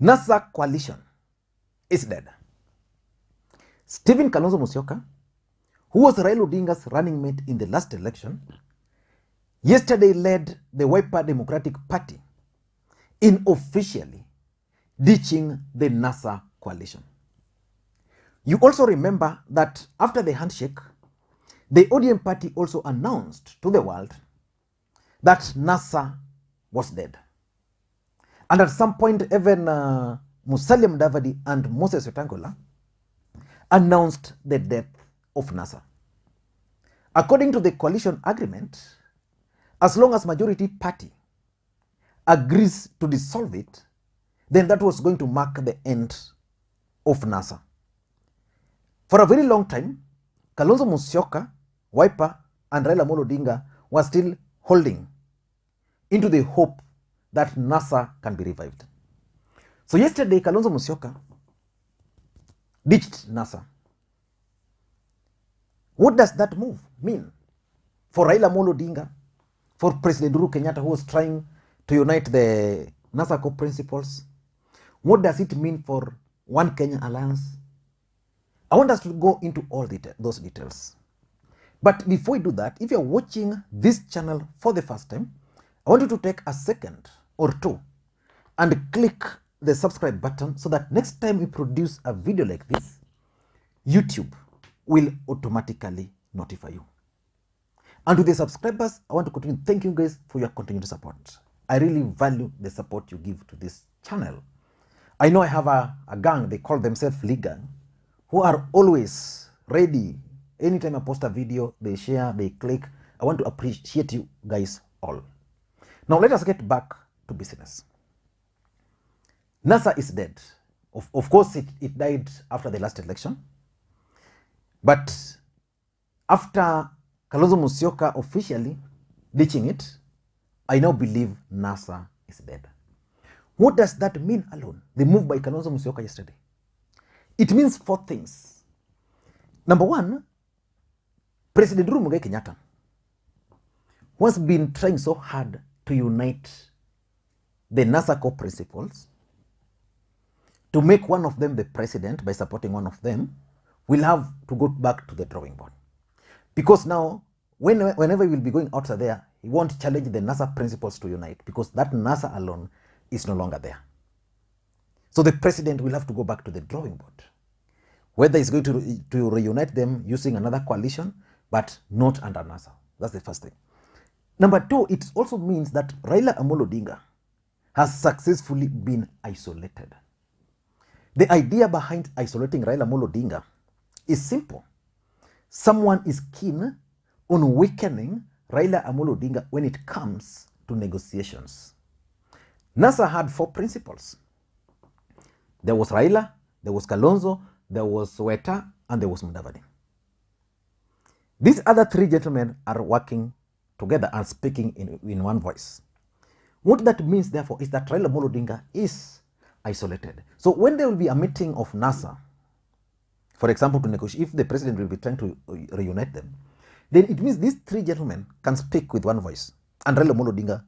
NASA coalition is dead. Stephen Kalonzo Musyoka, who was Raila Odinga's running mate in the last election, yesterday led the Wiper Democratic Party in officially ditching the NASA coalition. You also remember that after the handshake, the ODM party also announced to the world that NASA was dead. And at some point, even Musalia Mudavadi and Moses Wetangula announced the death of NASA. According to the coalition agreement, as long as majority party agrees to dissolve it, then that was going to mark the end of NASA. For a very long time, Kalonzo Musyoka, Wiper, and Raila Odinga were still holding into the hope that NASA can be revived. So yesterday, Kalonzo Musyoka ditched NASA. What does that move mean for Raila Odinga, for President Uhuru Kenyatta, who was trying to unite the NASA core principles? What does it mean for One Kenya Alliance? I want us to go into all those details. But before we do that, if you're watching this channel for the first time, I want you to take a second or two and click the subscribe button so that next time we produce a video like this, YouTube will automatically notify you. And to the subscribers, I want to continue. Thank you guys for your continued support. I really value the support you give to this channel. I know I have a gang, they call themselves Lee Gang, who are always ready. Anytime I post a video, they share, they click. I want to appreciate you guys all. Now let us get back to business. NASA is dead. Of course, it died after the last election. But after Kalonzo Musyoka officially ditching it, I now believe NASA is dead. What does that mean alone? The move by Kalonzo Musyoka yesterday. It means four things. Number one, President Uhuru Kenyatta, who has been trying so hard to unite the NASA core principles, to make one of them the president by supporting one of them, will have to go back to the drawing board. Because now, whenever he will be going out there, he won't challenge the NASA principles to unite, because that NASA alone is no longer there. So the president will have to go back to the drawing board. Whether he's going to reunite them using another coalition, but not under NASA. That's the first thing. Number two, it also means that Raila Odinga has successfully been isolated. The idea behind isolating Raila Odinga is simple. Someone is keen on weakening Raila Odinga when it comes to negotiations. NASA had four principles. There was Raila, there was Kalonzo, there was Weta, and there was Mudavadi. These other three gentlemen are working together and speaking in one voice. What that means, therefore, is that Raila Odinga is isolated. So when there will be a meeting of NASA, for example, to negotiate, if the president will be trying to reunite them, then it means these three gentlemen can speak with one voice, and Raila Odinga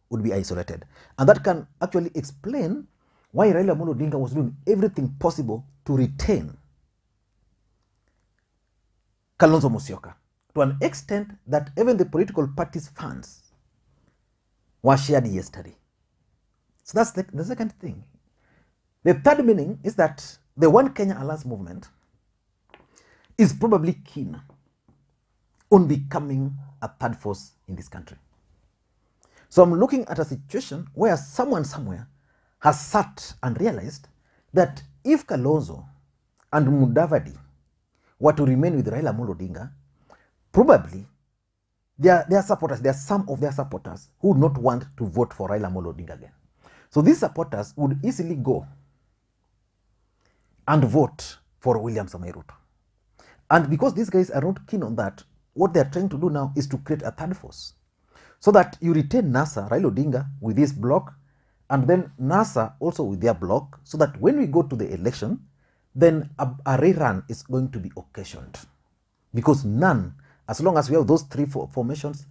would be isolated. And that can actually explain why Raila Odinga was doing everything possible to retain Kalonzo Musyoka, to an extent that even the political party's funds were shared yesterday. So that's the second thing. The third meaning is that the One Kenya Alliance movement is probably keen on becoming a third force in this country. So I'm looking at a situation where someone somewhere has sat and realized that if Kalonzo and Mudavadi were to remain with Raila Odinga, probably their supporters, there are some of their supporters who would not want to vote for Raila Odinga again. So these supporters would easily go and vote for William Samoei Ruto. And because these guys are not keen on that, what they're trying to do now is to create a third force, so that you retain NASA, Raila Odinga, with this bloc, and then NASA also with their bloc, so that when we go to the election, then a rerun is going to be occasioned. Because none, as long as we have those three formations,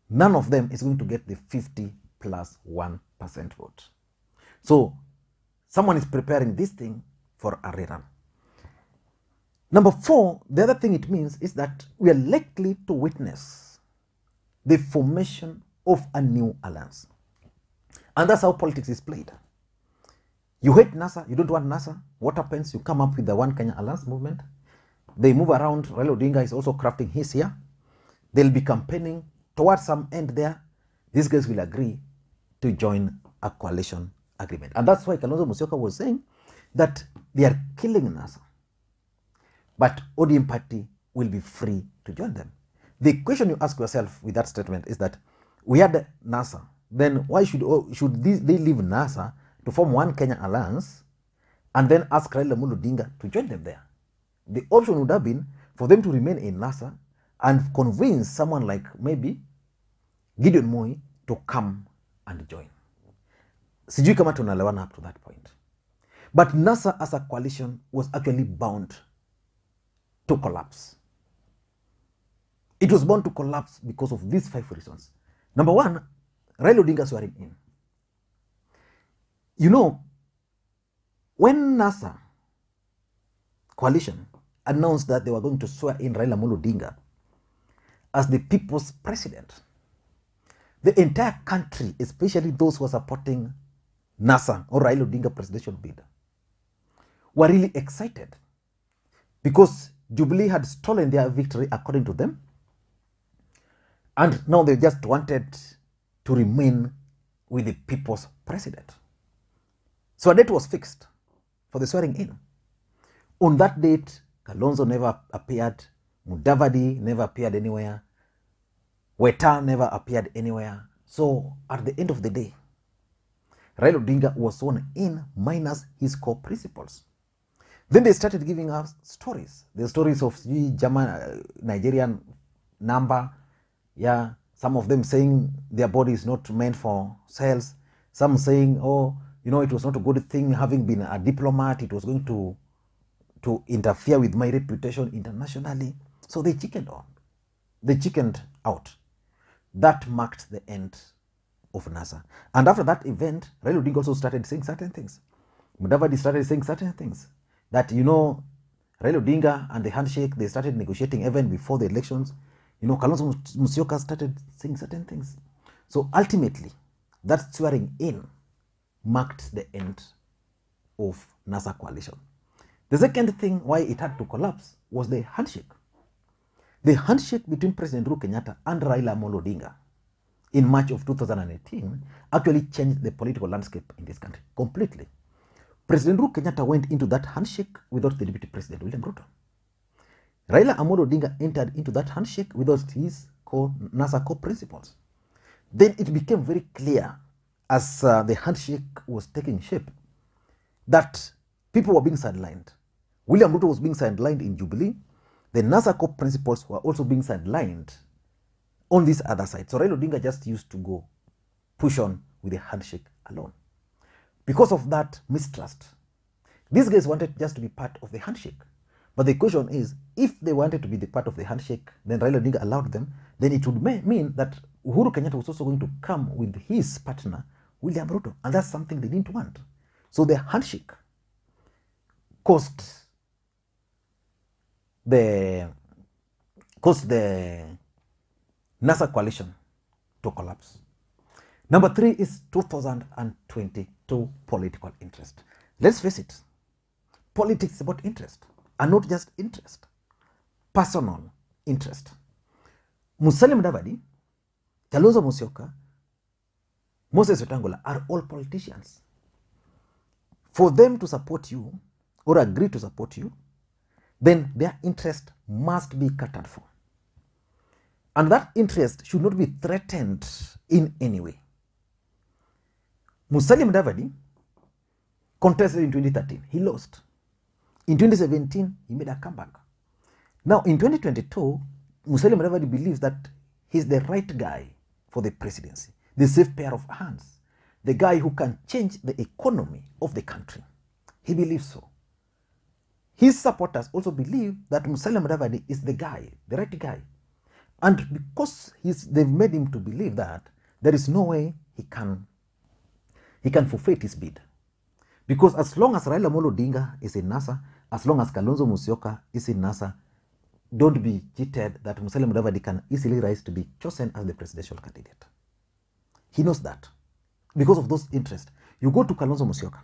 none of them is going to get the 50+1% vote. So someone is preparing this thing for a rerun. Number 4, the other thing it means is that we are likely to witness the formation of a new alliance. And that's how politics is played. You hate NASA, you don't want NASA. What happens? You come up with the One Kenya Alliance movement. They move around. Raila Odinga is also crafting his here. They'll be campaigning towards some end there. These guys will agree to join a coalition agreement. And that's why Kalonzo Musyoka was saying that they are killing NASA. But ODM party will be free to join them. The question you ask yourself with that statement is that we had NASA. Then why should they leave NASA to form One Kenya Alliance and then ask Raila Odinga to join them there? The option would have been for them to remain in NASA and convince someone like maybe Gideon Moi to come and join. Sijui kama tunaelewana up to that point. But NASA as a coalition was actually bound to collapse. It was bound to collapse because of these 5 reasons. Number 1, Raila Odinga swearing in. You know, when NASA coalition announced that they were going to swear in Raila Odinga as the people's president, the entire country, especially those who are supporting NASA or Raila Odinga presidential bid, were really excited because Jubilee had stolen their victory according to them, and now they just wanted to remain with the people's president. So a date was fixed for the swearing in. On that date, Kalonzo never appeared, Mudavadi never appeared anywhere, Weta never appeared anywhere. So at the end of the day, Raila Odinga was sworn in minus his core principles. Then they started giving us stories. The stories of German, Nigerian number, yeah, some of them saying their body is not meant for sales. Some saying, oh, you know, it was not a good thing having been a diplomat. It was going to interfere with my reputation internationally. So they chickened on. They chickened out. That marked the end of NASA. And after that event, Raila Odinga also started saying certain things. Mudavadi started saying certain things. That, you know, Raila Odinga and the handshake, they started negotiating even before the elections. You know, Kalonzo Musyoka started saying certain things. So ultimately, that swearing in marked the end of NASA coalition. The second thing why it had to collapse was the handshake. The handshake between President Uhuru Kenyatta and Raila Odinga in March of 2018 actually changed the political landscape in this country completely. President Uhuru Kenyatta went into that handshake without the Deputy President, William Ruto. Raila Odinga entered into that handshake without his NASA core principles. Then it became very clear as the handshake was taking shape that people were being sidelined. William Ruto was being sidelined in Jubilee. The NASA core principles were also being sidelined on this other side. So Raila Odinga just used to go push on with the handshake alone. Because of that mistrust, these guys wanted just to be part of the handshake. But the question is, if they wanted to be the part of the handshake, then Raila Odinga allowed them, then it would mean that Uhuru Kenyatta was also going to come with his partner, William Ruto. And that's something they didn't want. So the handshake caused the NASA coalition to collapse. Number 3 is 2022 political interest. Let's face it, politics is about interest, and not just interest, personal interest. Musalia Mudavadi, Kalonzo Musyoka, Moses Wetangula are all politicians. For them to support you or agree to support you, then their interest must be catered for. And that interest should not be threatened in any way. Musalia Mudavadi contested in 2013. He lost. In 2017, he made a comeback. Now, in 2022, Musalia Mudavadi believes that he's the right guy for the presidency, the safe pair of hands, the guy who can change the economy of the country. He believes so. His supporters also believe that Musalia Mudavadi is the guy, the right guy. And because they've made him to believe that, there is no way he can forfeit his bid. Because as long as Raila Odinga is in NASA, as long as Kalonzo Musyoka is in NASA, don't be cheated that Musalia Mudavadi can easily rise to be chosen as the presidential candidate. He knows that. Because of those interests. You go to Kalonzo Musyoka.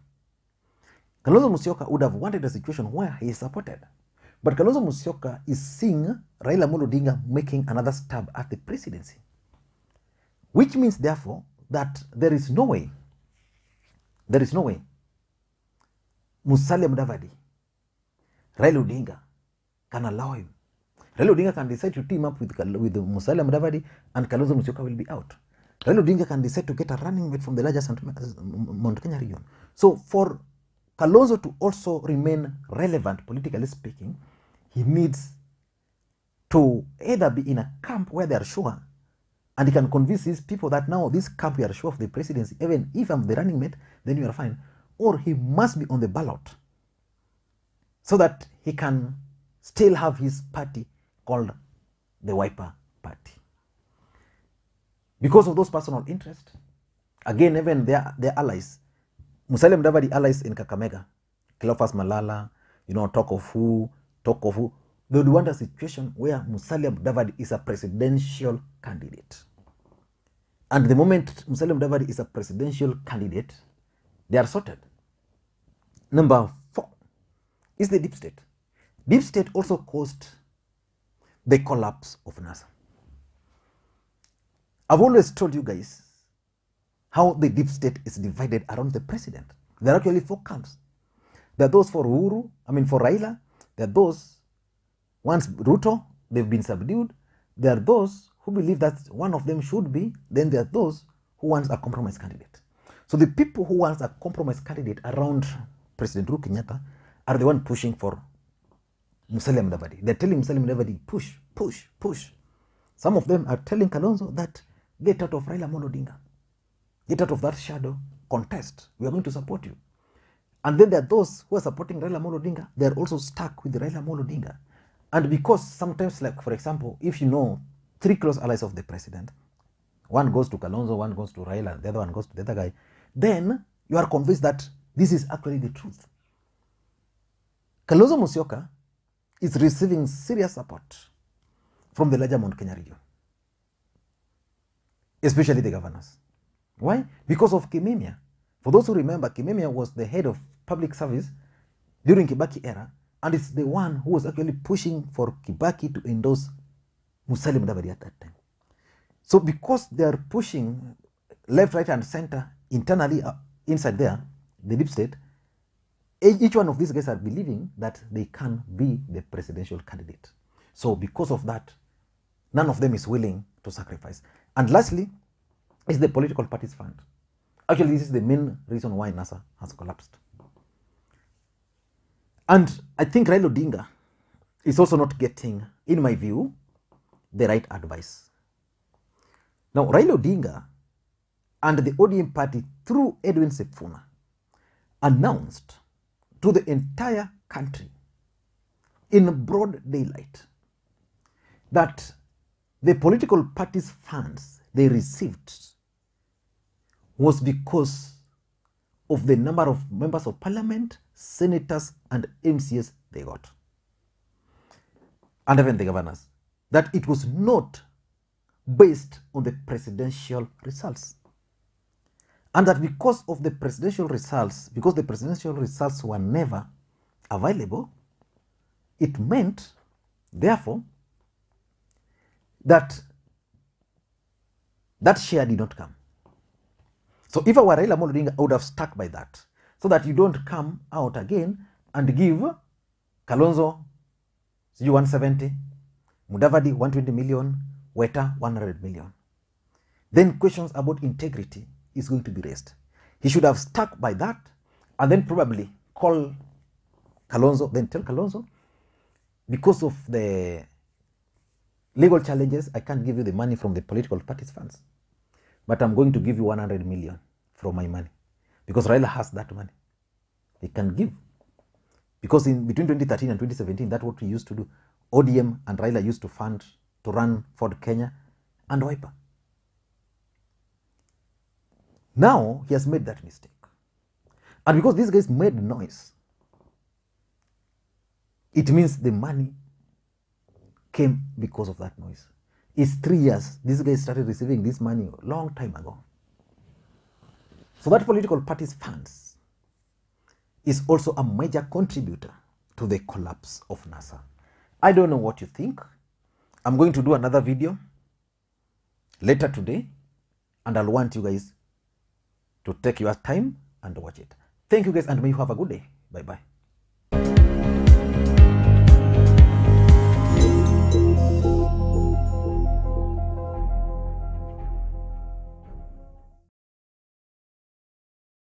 Kalonzo Musyoka would have wanted a situation where he is supported. But Kalonzo Musyoka is seeing Raila Odinga making another stab at the presidency. Which means, therefore, that there is no way Musalia Mudavadi, Raila Odinga can allow him. Raila Odinga can decide to team up with Musalia Mudavadi and Kalonzo Musyoka will be out. Raila Odinga can decide to get a running mate from the largest Mount Kenya region. So for Kalonzo to also remain relevant, politically speaking, he needs to either be in a camp where they are sure, and he can convince these people that now this camp we are sure of the presidency, even if I'm the running mate, then you are fine. Or he must be on the ballot so that he can still have his party called the Wiper Party. Because of those personal interests, again, even their allies, Musalia Mudavadi allies in Kakamega, Cleophas Malala, talk of who, they would want a situation where Musalia Mudavadi is a presidential candidate. And the moment Musalia Mudavadi is a presidential candidate, they are sorted. Number 4 is the deep state. Deep state also caused the collapse of NASA. I've always told you guys how the deep state is divided around the president. There are actually 4 camps. There are those for Raila. There are those, once Ruto, they've been subdued. There are those who believe that one of them should be. Then there are those who want a compromise candidate. So the people who want a compromise candidate around President Uhuru Kenyatta are the one pushing for Musalia Mudavadi. They're telling Musalia Mudavadi, push, push, push. Some of them are telling Kalonzo that get out of Raila Odinga. Get out of that shadow contest. We are going to support you. And then there are those who are supporting Raila Odinga. They are also stuck with Raila Odinga. And because sometimes, like for example, if you know 3 close allies of the president, one goes to Kalonzo, one goes to Raila, the other one goes to the other guy, then you are convinced that this is actually the truth. Kalonzo Musyoka is receiving serious support from the larger Mount Kenya region, especially the governors. Why? Because of Kimemia. For those who remember, Kimemia was the head of public service during Kibaki era, and it's the one who was actually pushing for Kibaki to endorse Musalia Mudavadi at that time. So because they are pushing left, right, and center internally inside there, the deep state, each one of these guys are believing that they can be the presidential candidate. So because of that, none of them is willing to sacrifice. And lastly, is the political parties fund. Actually, this is the main reason why NASA has collapsed. And I think Raila Odinga is also not getting, in my view, the right advice. Now, Raila Odinga and the ODM party, through Edwin Sifuna, announced to the entire country in broad daylight that the political parties' funds they received was because of the number of members of parliament, senators, and MCs they got, and even the governors, that it was not based on the presidential results. And that because of the presidential results, because the presidential results were never available, it meant, therefore, that that share did not come. So if I were Raila Odinga, I would have stuck by that, so that you don't come out again and give Kalonzo 170, Mudavadi 120 million, Weta 100 million. Then questions about integrity is going to be raised. He should have stuck by that and then probably call Kalonzo, then tell Kalonzo, because of the legal challenges, I can't give you the money from the political parties funds, but I'm going to give you 100 million from my money, because Raila has that money. He can give. Because in between 2013 and 2017, that's what we used to do. ODM and Raila used to fund to run Ford Kenya and Wiper. Now he has made that mistake. And because these guys made noise, it means the money came because of that noise. It's 3 years. These guys started receiving this money a long time ago. So that political party's funds is also a major contributor to the collapse of NASA. I don't know what you think. I'm going to do another video later today, and I'll want you guys to take your time and watch it. Thank you guys, and may you have a good day. Bye-bye.